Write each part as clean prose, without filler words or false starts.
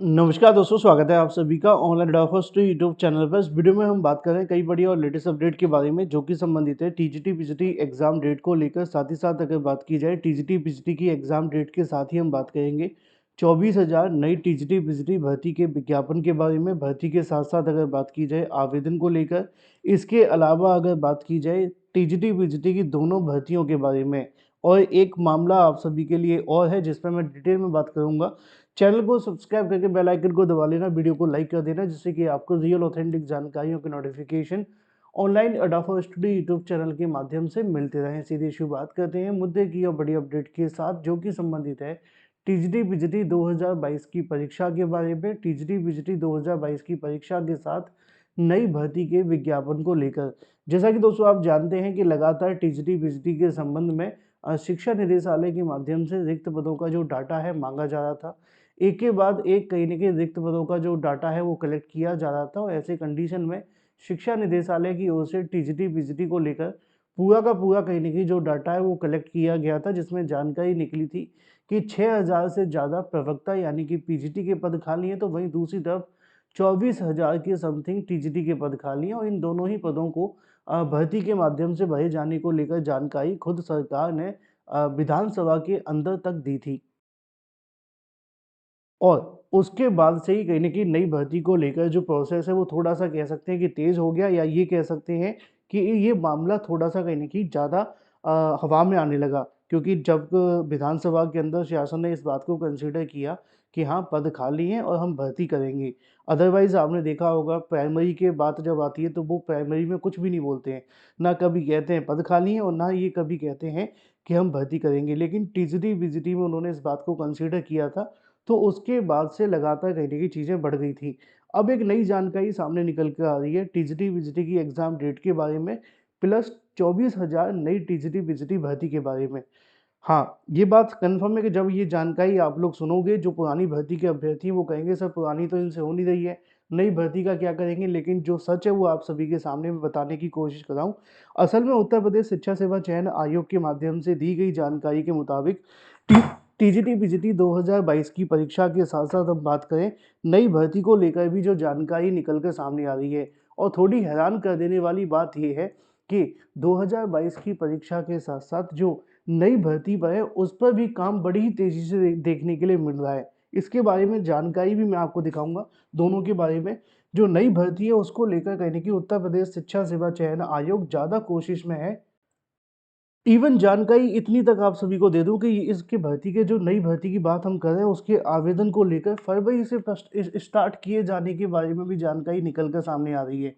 नमस्कार दोस्तों, स्वागत है आप सभी का ऑनलाइन डॉफर्स यूट्यूब चैनल पर। इस वीडियो में हम बात कर रहे हैं कई बड़ी और लेटेस्ट अपडेट के बारे में जो कि संबंधित है टीजीटी पीजीटी एग्जाम डेट को लेकर। साथ ही साथ अगर बात की जाए टीजीटी पीजीटी की एग्जाम डेट के साथ ही हम बात करेंगे 24,000 नई टीजीटी पीजीटी भर्ती के विज्ञापन के बारे में। भर्ती के साथ साथ अगर बात की जाए आवेदन को लेकर, इसके अलावा अगर बात की जाए टीजीटी पीजीटी की दोनों भर्तियों के बारे में। और एक मामला आप सभी के लिए और है जिस पर मैं डिटेल में बात करूंगा। चैनल को सब्सक्राइब करके बेल आइकन को दबा लेना, वीडियो को लाइक कर देना, जिससे कि आपको रियल ऑथेंटिक जानकारियों के नोटिफिकेशन ऑनलाइन अडाफा स्टडी यूट्यूब चैनल के माध्यम से मिलते रहें। सीधी शुरू बात करते हैं मुद्दे की और बड़ी अपडेट के साथ जो कि संबंधित है टीजीटी पीजीटी 2022 की परीक्षा के बारे में। टीजीटी पीजीटी 2022 की परीक्षा के साथ नई भर्ती के विज्ञापन को लेकर, जैसा कि दोस्तों आप जानते हैं कि लगातार टीजीटी पीजीटी के संबंध में शिक्षा निदेशालय के माध्यम से रिक्त पदों का जो डाटा है मांगा जा रहा था। एक के बाद एक कहीं न कहीं रिक्त पदों का जो डाटा है वो कलेक्ट किया जा रहा था और ऐसे कंडीशन में शिक्षा निदेशालय की ओर से टीजीटी पीजीटी को लेकर पूरा का पूरा कहीं न कहीं जो डाटा है वो कलेक्ट किया गया था, जिसमें जानकारी निकली थी कि 6,000 से ज़्यादा प्रवक्ता यानी कि पीजीटी के पद खाली हैं, तो वहीं दूसरी तरफ 24,000 के समथिंग टीजीटी के पद खाली हैं और इन दोनों ही पदों को भर्ती के माध्यम से भरे जाने को लेकर जानकारी खुद सरकार ने विधानसभा के अंदर तक दी थी। और उसके बाद से ही कहीं न कहीं नई भर्ती को लेकर जो प्रोसेस है वो थोड़ा-सा कह सकते हैं कि तेज़ हो गया, या ये कह सकते हैं कि ये मामला थोड़ा-सा कहीं न कहीं ज़्यादा हवा में आने लगा। क्योंकि जब विधानसभा के अंदर शासन ने इस बात को कंसिडर किया कि हाँ, पद खाली हैं और हम भर्ती करेंगे। अदरवाइज़ आपने देखा होगा प्राइमरी के बात जब आती है तो वो प्राइमरी में कुछ भी नहीं बोलते हैं। ना कभी कहते हैं पद खाली हैं और ना ये कभी कहते हैं कि हम भर्ती करेंगे। लेकिन टीजीटी-वीजीटी में उन्होंने इस बात को कंसिडर किया था, तो उसके बाद से लगातार कहीं न कहीं चीज़ें बढ़ गई थी। अब एक नई जानकारी सामने निकल कर आ रही है टीजीटी-वीजीटी की एग्ज़ाम डेट के बारे में, प्लस 24,000 नई टीजीटी-वीजीटी भर्ती के बारे में। हाँ, ये बात कन्फर्म है कि जब ये जानकारी आप लोग सुनोगे, जो पुरानी भर्ती के अभ्यर्थी हैं वो कहेंगे सर पुरानी तो इनसे हो नहीं रही है, नई भर्ती का क्या करेंगे? लेकिन जो सच है वो आप सभी के सामने मैं बताने की कोशिश कर रहा हूँ। असल में उत्तर प्रदेश शिक्षा सेवा चयन आयोग के माध्यम से दी गई जानकारी के मुताबिक टी टीजीटी-पीजीटी 2022 की परीक्षा के साथ-साथ हम बात करें, नई भर्ती को लेकर भी जो जानकारी निकल कर सामने आ रही है। और थोड़ी हैरान कर देने वाली बात ये है कि 2022 की परीक्षा के साथ-साथ जो नई भर्ती पर है, उस पर भी काम बड़ी ही तेज़ी से देखने के लिए मिल रहा है। इसके बारे में जानकारी भी मैं आपको दिखाऊँगा, दोनों के बारे में। जो नई भर्ती है उसको लेकर कहीं न कहीं उत्तर प्रदेश शिक्षा सेवा चयन आयोग ज़्यादा कोशिश में है। इवन जानकारी इतनी तक आप सभी को दे दूँ कि इसकी भर्ती के जो नई भर्ती की बात हम कर रहे हैं, उसके आवेदन को लेकर फरवरी से फर्स्ट स्टार्ट किए जाने के बारे में भी जानकारी निकल कर सामने आ रही है।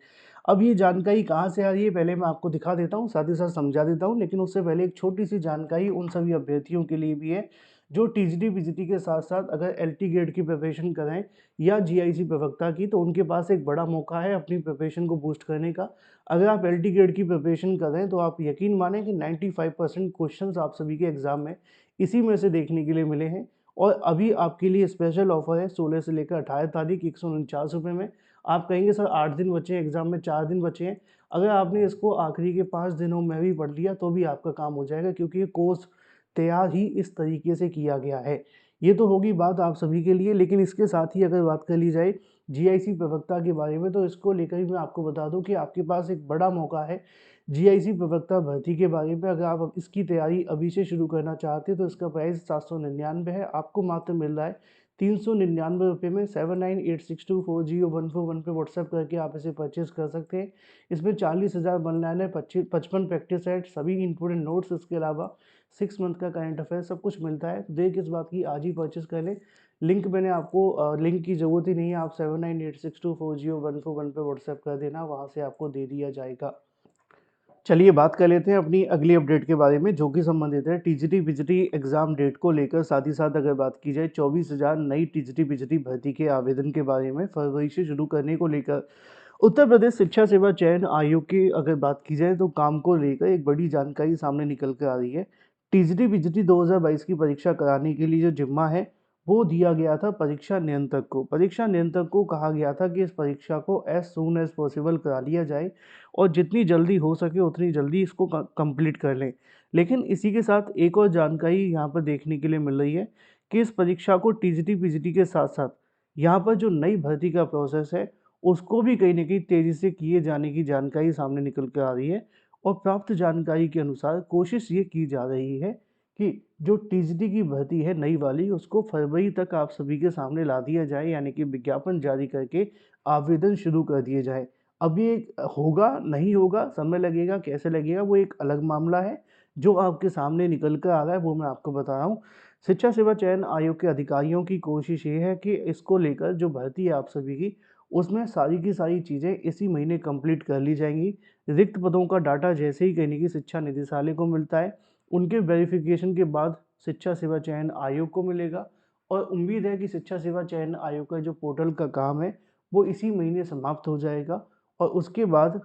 अब ये जानकारी कहाँ से आ रही है, पहले मैं आपको दिखा देता हूँ, साथ ही साथ समझा देता हूँ, लेकिन उससे पहले एक छोटी-सी जानकारी उन सभी अभ्यर्थियों के लिए भी है, जो टीजीटी-पीजीटी के साथ-साथ अगर एलटी ग्रेड की प्रिपरेशन कर रहे हैं या जीआईसी प्रवक्ता की, तो उनके पास एक बड़ा मौका है अपनी प्रिपरेशन को बूस्ट करने का। अगर आप एलटी ग्रेड की प्रिपरेशन कर रहे हैं तो आप यकीन मानें कि 95% क्वेश्चंस आप सभी के एग्जाम में इसी में से देखने के लिए मिले हैं। और अभी आपके लिए स्पेशल ऑफर है 16 से लेकर 18 तारीख 149 रुपये में। आप कहेंगे सर 8 दिन बचे हैं एग्जाम में, 4 दिन बचे हैं। अगर आपने इसको आखिरी के 5 दिनों में भी पढ़ लिया तो भी आपका काम हो जाएगा, क्योंकि ये कोर्स तैयार ही इस तरीके से किया गया है। ये तो होगी बात आप सभी के लिए, लेकिन इसके साथ ही अगर बात कर ली जाए जीआईसी प्रवक्ता के बारे में, तो इसको लेकर भी मैं आपको बता दूं कि आपके पास एक बड़ा मौका है जीआईसी प्रवक्ता भर्ती के बारे में। अगर आप इसकी तैयारी अभी से शुरू करना चाहते हैं तो इसका प्राइस 799 है, आपको मात्र मिल रहा है 399 रुपये में। 7986240141 पे व्हाट्सएप करके आप इसे परचेज कर सकते हैं। इसमें 40,000 वन लाइनर, 55 प्रैक्टिस सेट, सभी इंपॉर्टेंट नोट्स, इसके अलावा 6 मंथ का करंट अफेयर सब कुछ मिलता है। तो देर किस बात की, आज ही परचेज कर लें। लिंक मैंने आपको लिंक की ज़रूरत ही नहीं है, आप 7986240141 पे व्हाट्सएप कर देना, वहाँ से आपको दे दिया जाएगा। चलिए बात कर लेते हैं अपनी अगली अपडेट के बारे में, जो कि संबंधित है टीजीटी पीजीटी एग्जाम डेट को लेकर। साथ ही साथ अगर बात की जाए 24,000 नई टीजीटी पीजीटी भर्ती के आवेदन के बारे में फरवरी से शुरू करने को लेकर उत्तर प्रदेश शिक्षा सेवा चयन आयोग की अगर बात की जाए तो काम को लेकर एक बड़ी जानकारी सामने निकल कर आ रही है। टीजीटी पीजीटी 2022 की परीक्षा कराने के लिए जो जिम्मा है वो दिया गया था परीक्षा नियंत्रक को। परीक्षा नियंत्रक को कहा गया था कि इस परीक्षा को एज सून एज पॉसिबल करा लिया जाए और जितनी जल्दी हो सके उतनी जल्दी इसको कंप्लीट कर लें। लेकिन इसी के साथ एक और जानकारी यहाँ पर देखने के लिए मिल रही है कि इस परीक्षा को टीजीटी पीजीटी के साथ साथ यहाँ पर जो नई भर्ती का प्रोसेस है, उसको भी कहीं न कहीं तेज़ी से किए जाने की जानकारी सामने निकल कर आ रही है और प्राप्त जानकारी के अनुसार कोशिश ये की जा रही है कि जो टीजीटी की भर्ती है नई वाली, उसको फरवरी तक आप सभी के सामने ला दिया जाए, यानी कि विज्ञापन जारी करके आवेदन शुरू कर दिए जाएँ। अब ये होगा, नहीं होगा, समय लगेगा, कैसे लगेगा, वो एक अलग मामला है। जो आपके सामने निकल कर आ रहा है, वो मैं आपको बता रहा हूँ। शिक्षा सेवा चयन आयोग के अधिकारियों की कोशिश ये है कि इसको लेकर जो भर्ती है आप सभी की, उसमें सारी की सारी चीज़ें इसी महीने कंप्लीट कर ली जाएँगी। रिक्त पदों का डाटा जैसे ही कहीं न कहीं शिक्षा निदेशालय को मिलता है, उनके वेरिफ़िकेशन के बाद शिक्षा सेवा चयन आयोग को मिलेगा और उम्मीद है कि शिक्षा सेवा चयन आयोग का जो पोर्टल का काम है, वो इसी महीने समाप्त हो जाएगा और उसके बाद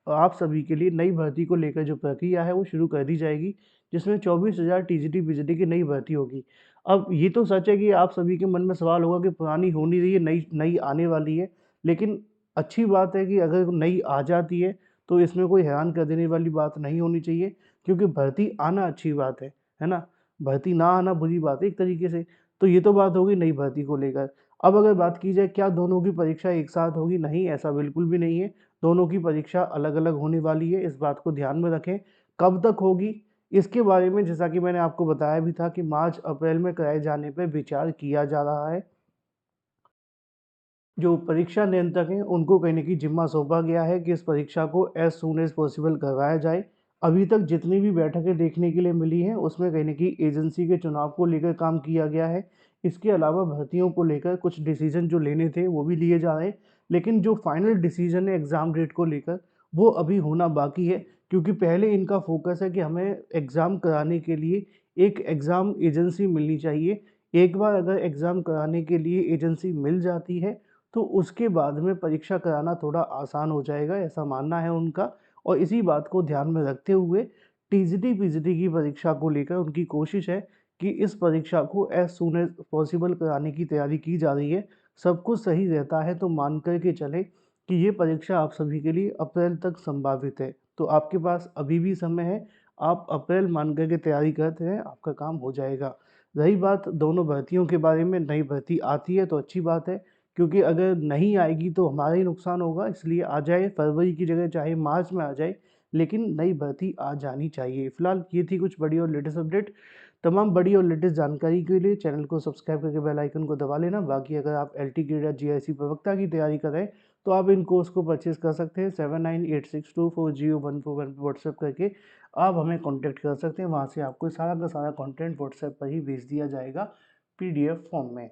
आप सभी के लिए नई भर्ती को लेकर जो प्रक्रिया है, वो शुरू कर दी जाएगी, जिसमें 24,000 टीजीटी-बीजीटी की नई भर्ती होगी। अब ये तो सच है कि आप सभी के मन में सवाल होगा कि पुरानी हो नहीं रही है, नई नई आने वाली है। लेकिन अच्छी बात है कि अगर नई आ जाती है, तो इसमें कोई हैरान कर देने वाली बात नहीं होनी चाहिए, क्योंकि भर्ती आना अच्छी बात है ना? भर्ती ना आना बुरी बात है एक तरीके से। तो ये तो बात हो गई नई भर्ती को लेकर। अब अगर बात की जाए क्या दोनों की परीक्षा एक साथ होगी? नहीं, ऐसा बिल्कुल भी नहीं है। दोनों की परीक्षा अलग-अलग होने वाली है, इस बात को ध्यान में रखें। कब तक होगी? इसके बारे में जैसा कि मैंने आपको बताया भी था कि मार्च-अप्रैल में कराए जाने पे विचार किया जा रहा है। जो परीक्षा नियंत्रक हैं, उनको कहीं न कहीं ज़िम्मा सौंपा गया है कि इस परीक्षा को एज़ सून एज़ पॉसिबल करवाया जाए। अभी तक जितनी भी बैठकें देखने के लिए मिली हैं, उसमें कहीं न कहीं एजेंसी के चुनाव को लेकर काम किया गया है। इसके अलावा भर्तियों को लेकर कुछ डिसीज़न जो लेने थे, वो भी लिए जा रहे हैं। लेकिन जो फाइनल डिसीज़न है एग्ज़ाम डेट को लेकर, वो अभी होना बाकी है, क्योंकि पहले इनका फ़ोकस है कि हमें एग्ज़ाम कराने के लिए एक एग्ज़ाम एजेंसी मिलनी चाहिए। एक बार अगर एग्ज़ाम कराने के लिए एजेंसी मिल जाती है, तो उसके बाद में परीक्षा कराना थोड़ा आसान हो जाएगा, ऐसा मानना है उनका और इसी बात को ध्यान में रखते हुए टीजीटी-पीजीटी की परीक्षा को लेकर उनकी कोशिश है कि इस परीक्षा को एज़ सून एज़ पॉसिबल कराने की तैयारी की जा रही है। सब कुछ सही रहता है तो मान कर के चलें कि ये परीक्षा आप सभी के लिए अप्रैल तक संभावित है। तो आपके पास अभी भी समय है, आप अप्रैल मान कर के तैयारी करते रहें, आपका काम हो जाएगा। रही बात दोनों भर्तियों के बारे में, नई भर्ती आती है तो अच्छी बात है। क्योंकि अगर नहीं आएगी तो हमारा ही नुकसान होगा, इसलिए आ जाए, फरवरी की जगह चाहे मार्च में आ जाए, लेकिन नई भर्ती आ जानी चाहिए। फिलहाल ये थी कुछ बड़ी और लेटेस्ट अपडेट। तमाम बड़ी और लेटेस्ट जानकारी के लिए चैनल को सब्सक्राइब करके बेल आइकन को दबा लेना। बाकी अगर आप एलटी ग्रेड या जीआईसी प्रवक्ता की तैयारी कर रहे हैं, तो आप इन कोर्स को परचेज़ कर सकते हैं 7986240141 पे व्हाट्सएप करके आप हमें कॉन्टैक्ट कर सकते हैं। वहाँ से आपको सारा का सारा कंटेंट व्हाट्सएप पर ही भेज दिया जाएगा पीडीएफ फॉर्म में।